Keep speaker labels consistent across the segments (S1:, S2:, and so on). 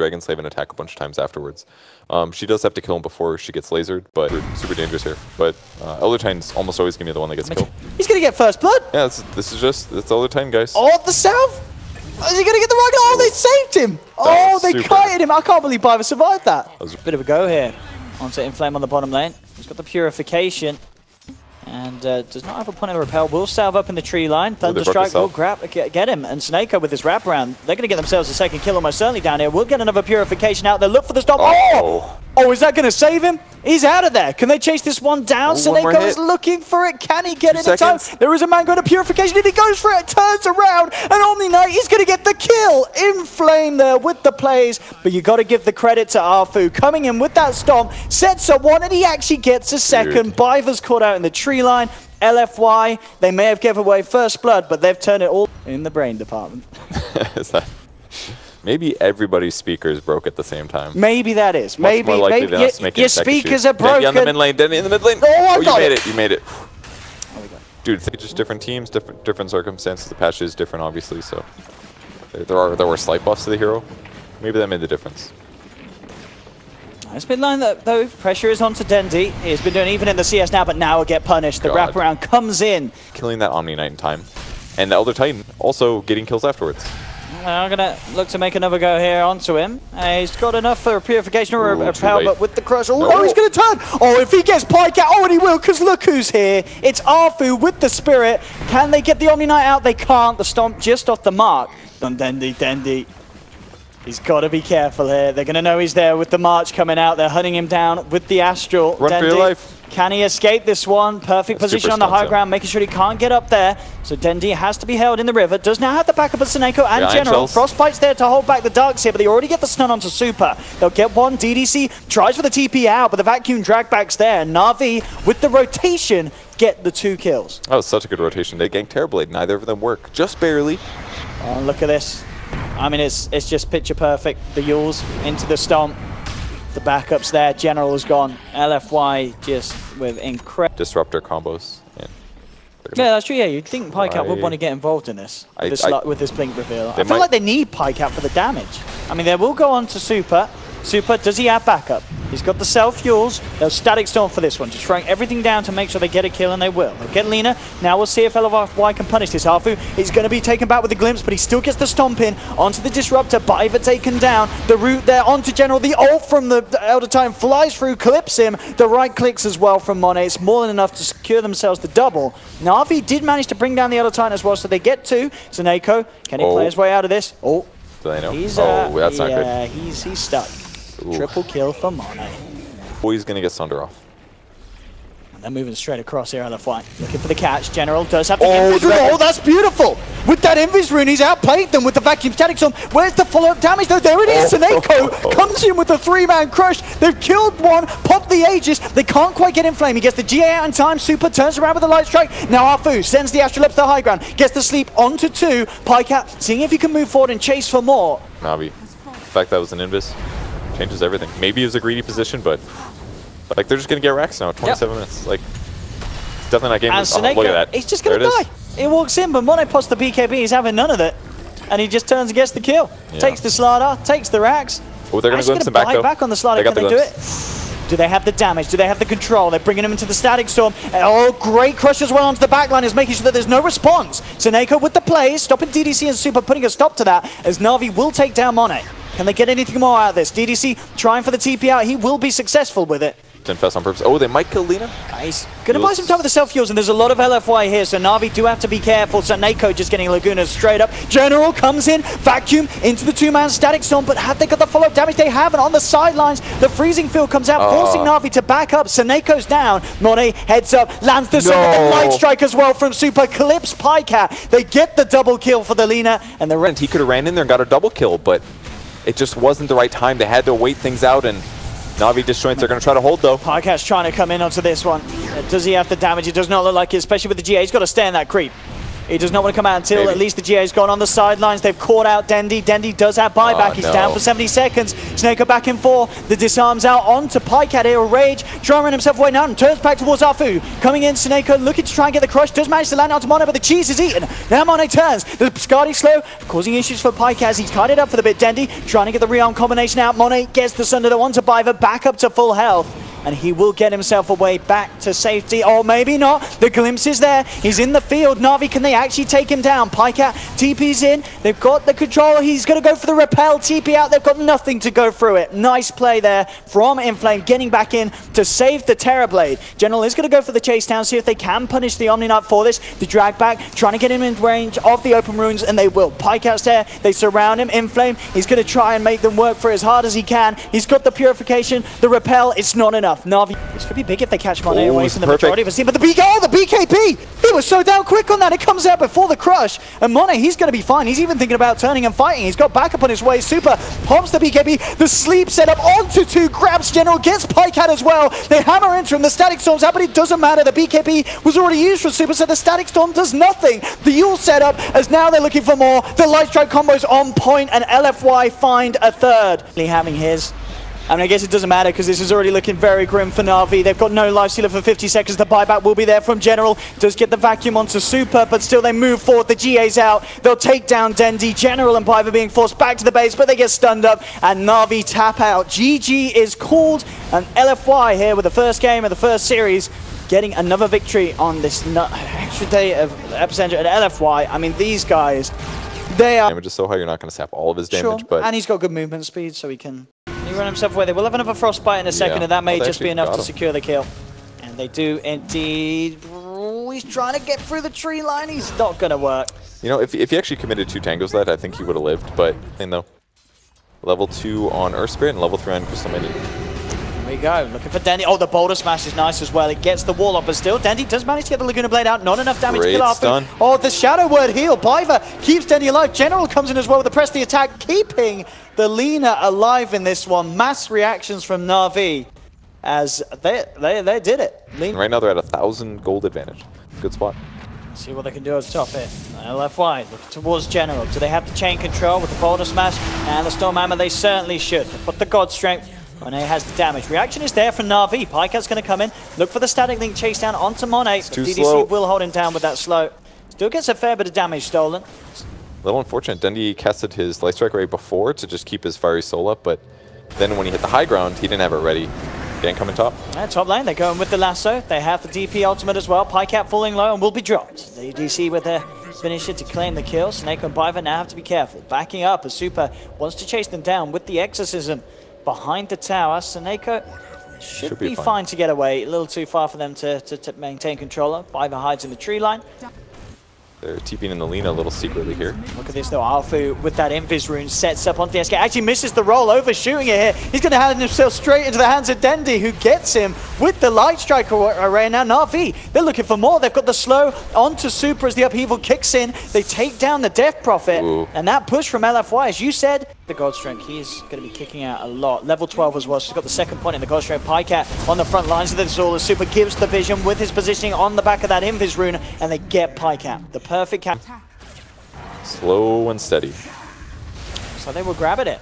S1: Dragon Slave and attack a bunch of times afterwards. She does have to kill him before she gets lasered, but super dangerous here. But Elder Titan's almost always going to be the one that gets killed.
S2: He's going to get first blood.
S1: Yeah, that's Elder Titan, guys.
S2: Oh, the south. Is he going to get the rocket? Oh, they saved him. Oh, they kited him. I can't believe Biver survived that. Bit of a go here. Onto Inflame on the bottom lane. He's got the Purification. And does not have a point of the repel. Will salve up in the tree line. Thunderstrike will get him. And SoNNeikO with his wraparound. They're going to get themselves a second kill almost certainly down here. We'll get another Purification out there. Look for the stop. Oh! Oh, is that going to save him? He's out of there. Can they chase this one down? SoNNeikO is looking for it. Can he get it in time? There is a man going to Purification, and he goes for it. Turns around, and Omni Knight is going to get the kill. Inflame there with the plays, but you got to give the credit to Arfu. Coming in with that stomp, sets up one, and he actually gets a second. Biver's caught out in the tree line. LFY, they may have given away first blood, but they've turned it all in the brain department.
S1: Is that... Maybe everybody's speakers broke at the same time.
S2: Maybe that is.
S1: Much more likely than us making
S2: your speakers are broken.
S1: Dendi on the mid lane. Dendi in the mid lane.
S2: Oh,
S1: you made it. You made it.
S2: There we go.
S1: Dude, it's just different teams, different circumstances. The patch is different, obviously. So there were slight buffs to the hero. Maybe that made the difference.
S2: Nice mid line though. Pressure is onto Dendi. He's been doing even in the CS now, but now will get punished. The wraparound comes in,
S1: killing that Omni Knight in time, and the Elder Titan also getting kills afterwards.
S2: I'm going to look to make another go here onto him. He's got enough for a Purification or a repel, but with the crush. Oh, he's going to turn. Oh, if he gets Pajkatt, oh, and he will, because look who's here. It's Arfu with the Spirit. Can they get the Omni Knight out? They can't. The stomp just off the mark. On Dendi. He's got to be careful here. They're going to know he's there with the March coming out. They're hunting him down with the Astral.
S1: Run for your life.
S2: Can he escape this one? Perfect position on the high ground, making sure he can't get up there. So Dendi has to be held in the river. Does now have the backup of SoNNeikO and General. Frostbite's there to hold back the Darks here, but they already get the stun onto Super. They'll get one. DDC tries for the TP out, but the vacuum dragback's there. NaVi, with the rotation, get the 2 kills.
S1: That was such a good rotation. They ganked Terrorblade. Neither of them work. Just barely.
S2: Oh, look at this. I mean, it's just picture perfect. The Yules into the stomp. The backup's there. General is gone. LFY just with incredible
S1: disruptor combos.
S2: Yeah, that's true. Yeah, you'd think Pajkatt would want to get involved in this with this blink reveal. I feel like they need Pajkatt for the damage. I mean, they will go on to Super. Super, does he have backup? He's got the self-fuels. They'll static storm for this one, just throwing everything down to make sure they get a kill, and they will. They'll get Lina. Now we'll see if LFY can punish this. Arfu is going to be taken back with a glimpse, but he still gets the stomp in onto the disruptor. Biver taken down. The root there onto General. The ult from the Elder Titan flies through, clips him. The right clicks as well from Monet. It's more than enough to secure themselves the double. NaVi did manage to bring down the Elder Titan as well, so they get 2. SoNNeikO, can he play his way out of this? Oh,
S1: he's that's not good.
S2: Yeah, he's stuck. Ooh. Triple kill for Monet.
S1: He's going to get Sunder off.
S2: And they're moving straight across here, LFY. Looking for the catch. General does have the Invis rune. Oh, that's beautiful. With that Invis rune, he's outplayed them with the vacuum static storm. Where's the follow-up damage? though? There it is. SoNNeikO comes in with a 3-man crush. They've killed one, popped the Aegis. They can't quite get Inflame. He gets the GA out in time. Super turns around with the light strike. Now Arfu sends the Astral up to the high ground. Gets the sleep onto 2. Pajkatt seeing if he can move forward and chase for more.
S1: NaVi. The fact that was an Invis changes everything. Maybe it was a greedy position, but like they're just gonna get racks now. 27 minutes. Like it's definitely not game.
S2: And
S1: look at that.
S2: He's just gonna die. He walks in, but Monet pops the BKB. He's having none of it, and he just turns and gets the kill. Takes the Slardar, takes the racks.
S1: Oh, they're gonna glimpse him back though.
S2: Back on the Slardar. Can they do it? Do they have the damage? Do they have the control? They're bringing him into the static storm. Oh, great crush as well onto the backline is making sure that there's no response. SoNNeikO with the plays, stopping DDC and Super, putting a stop to that as NaVi will take down Monet. Can they get anything more out of this? DDC trying for the TP out. He will be successful with it.
S1: Infest on purpose. Oh, they might kill Lina.
S2: He's going to buy some time with the self-fuels, and there's a lot of LFY here, so NaVi do have to be careful. SoNNeikO just getting Laguna straight up. General comes in, vacuum into the 2-man static storm, but have they got the follow-up damage? They haven't. On the sidelines, the freezing field comes out, forcing NaVi to back up. SoNNeikO's down. Monet heads up, lands the light strike as well from Super, clips Pajkatt. They get the double kill for the Lina, and the rest.
S1: He could have ran in there and got a double kill, but it just wasn't the right time. They had to wait things out, and NaVi disjoints. They're going to try to hold, though.
S2: Pajkatt's trying to come in onto this one. Does he have the damage? It does not look like it, especially with the GA. He's got to stay in that creep. He does not want to come out until at least the GA's gone on the sidelines. They've caught out Dendi. Dendi does have buyback. He's down for 70 seconds. SoNNeikO back in 4. The disarms out onto Pajkatt here. Rage trying to run himself away now and turns back towards Afu. Coming in, SoNNeikO looking to try and get the crush. Does manage to land onto Monet, but the cheese is eaten. Now Monet turns. The Skadi slow, causing issues for Pajkatt as he's kited up for the bit. Dendi trying to get the rearm combination out. Monet gets the Sunder onto Biver, back up to full health. And he will get himself away back to safety. Or maybe not. The glimpse is there. He's in the field. NaVi, can they actually take him down? Pajkatt TP's in. They've got the control. He's going to go for the repel. TP out. They've got nothing to go through it. Nice play there from Inflame, getting back in to save the Terrorblade. General is going to go for the chase down, see if they can punish the Omni Knight for this. The drag back, trying to get him in range of the open runes, and they will. Pajkatt's there. They surround him. Inflame, he's going to try and make them work for as hard as he can. He's got the purification. The repel, it's not enough. NaVi, this could be big if they catch Monet away from the majority of his team, but the BKP! He was so down quick on that, it comes out before the crush, and Monet, he's going to be fine. He's even thinking about turning and fighting. He's got backup on his way. Super pops the BKP, the sleep setup onto 2, grabs General, gets Pajkatt as well. They hammer into him, the Static Storm's out, but it doesn't matter. The BKP was already used for Super, so the Static Storm does nothing. The Yule setup, as now they're looking for more. The Light Strike combo's on point, and LFY find a third. Having his. I mean, I guess it doesn't matter because this is already looking very grim for NaVi. They've got no life stealer for 50 seconds. The buyback will be there from General. Does get the vacuum onto Super, but still they move forward. The GA's out. They'll take down Dendi. General and Biver being forced back to the base, but they get stunned up, and NaVi tap out. GG is called, and LFY here with the first game of the first series, getting another victory on this extra day of Epicenter and LFY. I mean, these guys, they are...
S1: Damage is so high, you're not going to sap all of his damage,
S2: sure.
S1: but...
S2: And he's got good movement speed, so he can... He run himself away. They will have another frostbite in a second, and that may just be enough to secure the kill. And they do indeed. He's trying to get through the tree line. He's not going to work.
S1: You know, if he actually committed 2 tangos that, I think he would have lived. But, though, level 2 on Earth Spirit and level 3 on Crystal Mini.
S2: Here we go. Looking for Dendi. Oh, the Boulder Smash is nice as well. It gets the wall up, but still, Dendi does manage to get the Laguna Blade out. Not enough damage to kill after. Oh, the Shadow Word heal. Biver keeps Dendi alive. General comes in as well with the press the attack, keeping the Lina alive in this one. Mass reactions from NaVi as they did it.
S1: Right now they're at 1,000 gold advantage. Good spot.
S2: See what they can do at the top here. LFY looking towards General. Do they have the chain control with the Boulder Smash and the Storm Hammer? They certainly should. But the God Strength, Monet has the damage. Reaction is there from NaVi. Pajkatt's going to come in. Look for the Static Link chase down onto Monet. DDC will hold him down with that slow. Still gets a fair bit of damage stolen.
S1: A little unfortunate. Dendi casted his Light Strike right before to just keep his Fiery Soul up, but then when he hit the high ground, he didn't have it ready. Didn't come in top.
S2: Top lane, they're going with the lasso. They have the DP ultimate as well. Pajkatt falling low and will be dropped. The DC with their finisher to claim the kill. SoNNeikO and Biver now have to be careful. Backing up as Super wants to chase them down with the Exorcism behind the tower. SoNNeikO should be fine to get away. A little too far for them to maintain controller. Biver hides in the tree line.
S1: They're TPing in the Lina a little secretly here.
S2: Look at this though, Alfu with that Invis rune sets up onto the SK. Actually misses the roll, overshooting it here. He's going to hand himself straight into the hands of Dendi, who gets him with the Light Strike array. Now NaVi, they're looking for more. They've got the slow onto Super as the upheaval kicks in. They take down the Death Prophet. Ooh. And that push from LFY, as you said, the God Strength, he's going to be kicking out a lot. Level 12 as well, so he's got the second point in the God Strength. Pajkatt on the front lines of this all as Super gives the vision with his positioning on the back of that Invis rune, and they get Pajkatt. The perfect cap.
S1: Slow and steady.
S2: So they will grab it.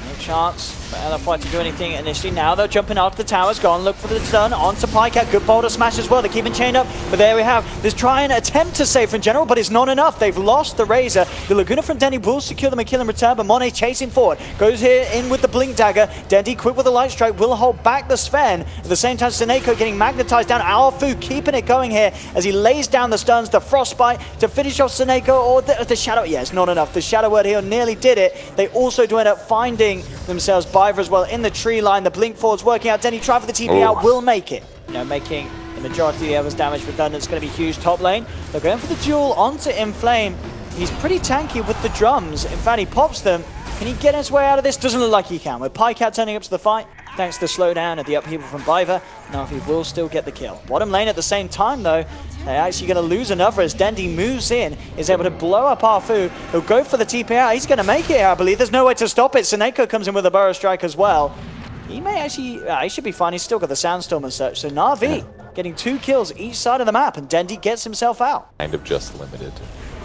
S2: No chance for LFY to do anything initially. Now they're jumping after the towers. Go and look for the stun onto Pajkatt. Good Boulder Smash as well. They're keeping chained up. But there we have. There's try and attempt to save from General, but it's not enough. They've lost the Razor. The Laguna from Dendi will secure them a kill in return, but Monet chasing forward. Goes here in with the Blink Dagger. Dendi quick with the Light Strike. Will hold back the Sven. At the same time, SoNNeikO getting magnetized down. Alfu keeping it going here as he lays down the stuns. The Frostbite to finish off SoNNeikO, or the Shadow. Yeah, it's not enough. The Shadow Word here nearly did it. They also do end up finding themselves Biver as well in the tree line. The Blink Forward's working out. Dendi try for the TP out, will make it. You know, making the majority of the others damage redundant. It's going to be huge top lane. They're going for the duel onto Inflame. He's pretty tanky with the drums. In fact, he pops them. Can he get his way out of this? Doesn't look like he can. With Pajkatt turning up to the fight, thanks to the slowdown at the upheaval from Biver, NaVi will still get the kill. Bottom lane at the same time, though, they're actually going to lose another as Dendi moves in, is able to blow up Arfu. He'll go for the TP out. He's going to make it here, I believe. There's no way to stop it. SoNNeikO comes in with a Burrow Strike as well. He may actually, he should be fine. He's still got the Sandstorm and such. So NaVi getting 2 kills each side of the map, and Dendi gets himself out.
S1: Kind of just limited.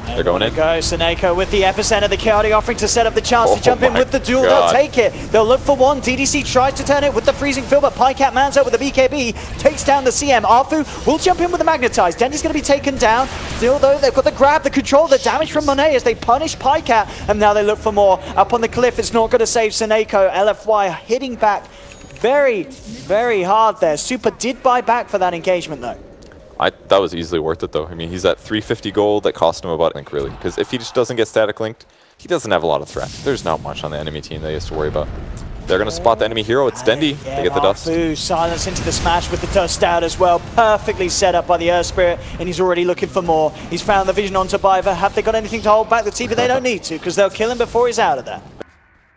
S1: They're going in.
S2: Go SoNNeikO with the epicenter, the chaotic offering to set up the chance to jump in with the duel.
S1: God.
S2: They'll take it. They'll look for one. DDC tries to turn it with the freezing fill, but Pajkatt mans out with the BKB, takes down the CM. Arfu will jump in with the magnetize. Dendi's going to be taken down. Still though, they've got the grab, the control, the damage from Monet as they punish Pajkatt, and now they look for more. Up on the cliff, it's not going to save SoNNeikO. LFY hitting back very, very hard there. Super did buy back for that engagement though.
S1: That was easily worth it though. I mean, he's at 350 gold. That cost him about, I think, really. Because if he just doesn't get static linked, he doesn't have a lot of threat. There's not much on the enemy team that he has to worry about. They're going to spot the enemy hero. It's Dendi.
S2: Yeah,
S1: they get the dust.
S2: Silence into the smash with the dust out as well. Perfectly set up by the Earth Spirit, and he's already looking for more. He's found the vision onto Biver. Have they got anything to hold back the TP? They don't need to, because they'll kill him before he's out of there.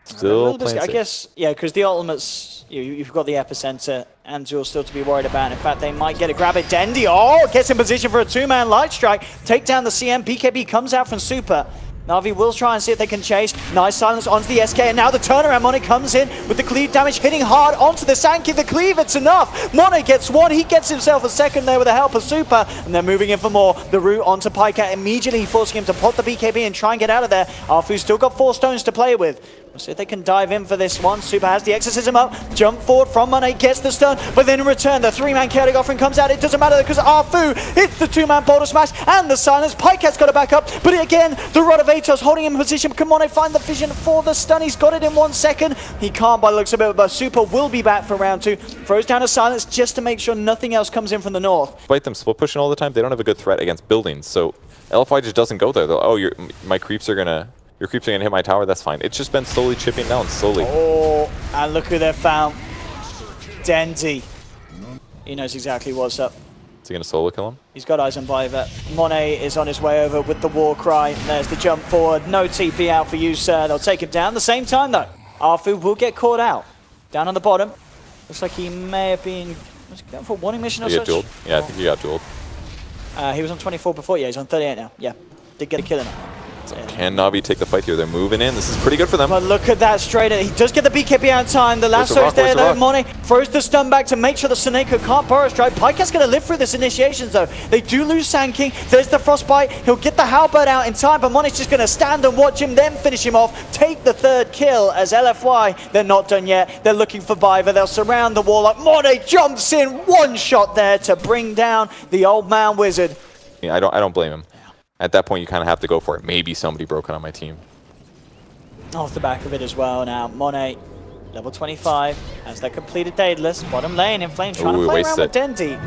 S1: Still playing safe.
S2: I guess, yeah, because the ultimates, you've got the epicenter and Duel still to be worried about. In fact, they might get a grab at Dendi. Oh, gets in position for a two-man light strike. Take down the CM. BKB comes out from Super. NaVi will try and see if they can chase. Nice silence onto the SK, and now the turnaround. Monet comes in with the cleave damage, hitting hard onto the Sankey. The cleave, it's enough. Monet gets one. He gets himself a second there with the help of Super, and they're moving in for more. The route onto Pajkatt, immediately forcing him to pop the BKB and try and get out of there. Arfu's still got 4 stones to play with. We'll see if they can dive in for this one. Super has the exorcism up. Jump forward from Monet, gets the stun, but then in return, the 3-man chaotic offering comes out. It doesn't matter because Arfu hits the 2-man boulder smash and the silence. Pajkatt's got to back up, but again, the Rod of Atos holding him in position. Can Monet find the vision for the stun? He's got it in 1 second. He can't by the looks of it, but Super will be back for round 2. Throws down a silence just to make sure nothing else comes in from the north.
S1: Despite them split pushing all the time, they don't have a good threat against buildings, so LFY just doesn't go there. They'll, oh, my creeps are gonna... Your creeps are going to hit my tower, that's fine. It's just been slowly chipping down, slowly.
S2: Oh, and look who they've found. Dendi. He knows exactly what's up.
S1: Is he going to solo kill him?
S2: He's got eyes on Biver. Monet is on his way over with the war cry. There's the jump forward. No TP out for you, sir. They'll take him down. At the same time, though, Arfu will get caught out. Down on the bottom. Looks like he may have been... Was he going for a warning mission or such?
S1: Yeah, I think he got dueled.
S2: He was on 24 before. Yeah, he's on 38 now. Yeah, did get a kill in it.
S1: Can NaVi take the fight here? They're moving in. This is pretty good for them.
S2: But look at that straight in. He does get the BKB out in time. The lasso's there though. Monet throws the stun back to make sure that SoNNeikO can't burrow strike. Pajkatt's going to live through this initiation though. They do lose Sand King. There's the Frostbite. He'll get the Halberd out in time, but Monet's just going to stand and watch him, then finish him off. Take the 3rd kill as LFY. They're not done yet. They're looking for Biver. They'll surround the wall up. Monet jumps in. 1 shot there to bring down the old man wizard.
S1: Yeah, I don't blame him. At that point, you kind of have to go for it. Maybe somebody broken on my team.
S2: Off the back of it as well now. Monet, level 25, has that completed Daedalus. Bottom lane, inflame, trying to play around with Dendi.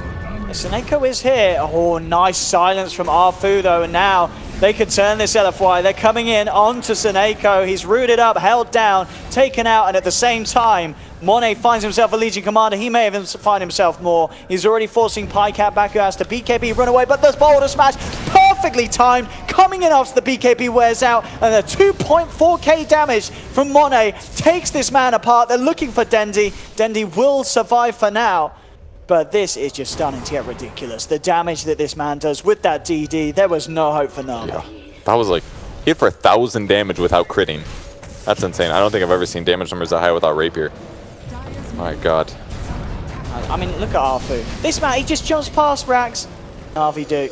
S2: SoNNeikO is here. Oh, nice silence from Arfu though, and now they can turn this LFY. They're coming in onto SoNNeikO. He's rooted up, held down, taken out, and at the same time, Monet finds himself a Legion Commander. He may even find himself more. He's already forcing Pajkatt back, who has to BKB run away, but the boulder smash perfectly timed, coming in after the BKB wears out, and the 2.4k damage from Monet takes this man apart. They're looking for Dendi. Dendi will survive for now, but this is just starting to get ridiculous. The damage that this man does with that DD, there was no hope for NaVi.
S1: Yeah, that was like, he hit for 1,000 damage without critting. That's insane. I don't think I've ever seen damage numbers that high without Rapier. My God.
S2: I mean, look at Arfu. This man, he just jumps past racks. NaVi do.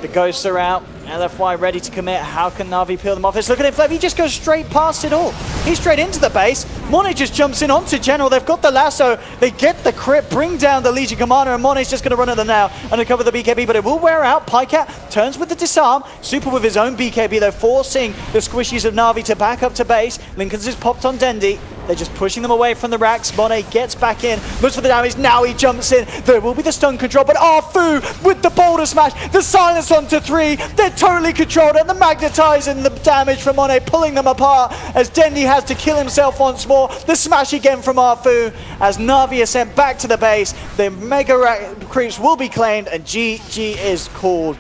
S2: The ghosts are out. LFY ready to commit. How can NaVi peel them off? Let's look at Inflame. He just goes straight past it all. He's straight into the base. Monet just jumps in onto General. They've got the lasso. They get the crit, bring down the Legion Commander, and Monet's just going to run at them now and recover the BKB, but it will wear out. Pajkatt turns with the disarm. Super with his own BKB, though, forcing the squishies of NaVi to back up to base. Lincoln's just popped on Dendi. They're just pushing them away from the racks. Monet gets back in, looks for the damage. Now he jumps in. There will be the stun control, but Arfu with the boulder smash. The silence onto 3. They're totally controlled, and the magnetizing the damage from Monet, pulling them apart as Dendi has to kill himself once more. The smash again from Arfu as NaVi is sent back to the base. The mega creeps will be claimed, and GG is called.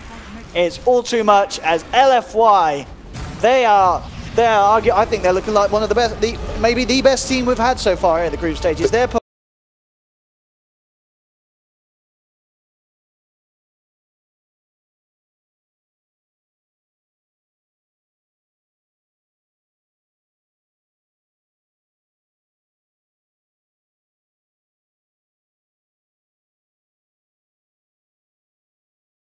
S2: It's all too much as LFY, I think they're looking like one of the best, maybe the best team we've had so far at the group stages. They're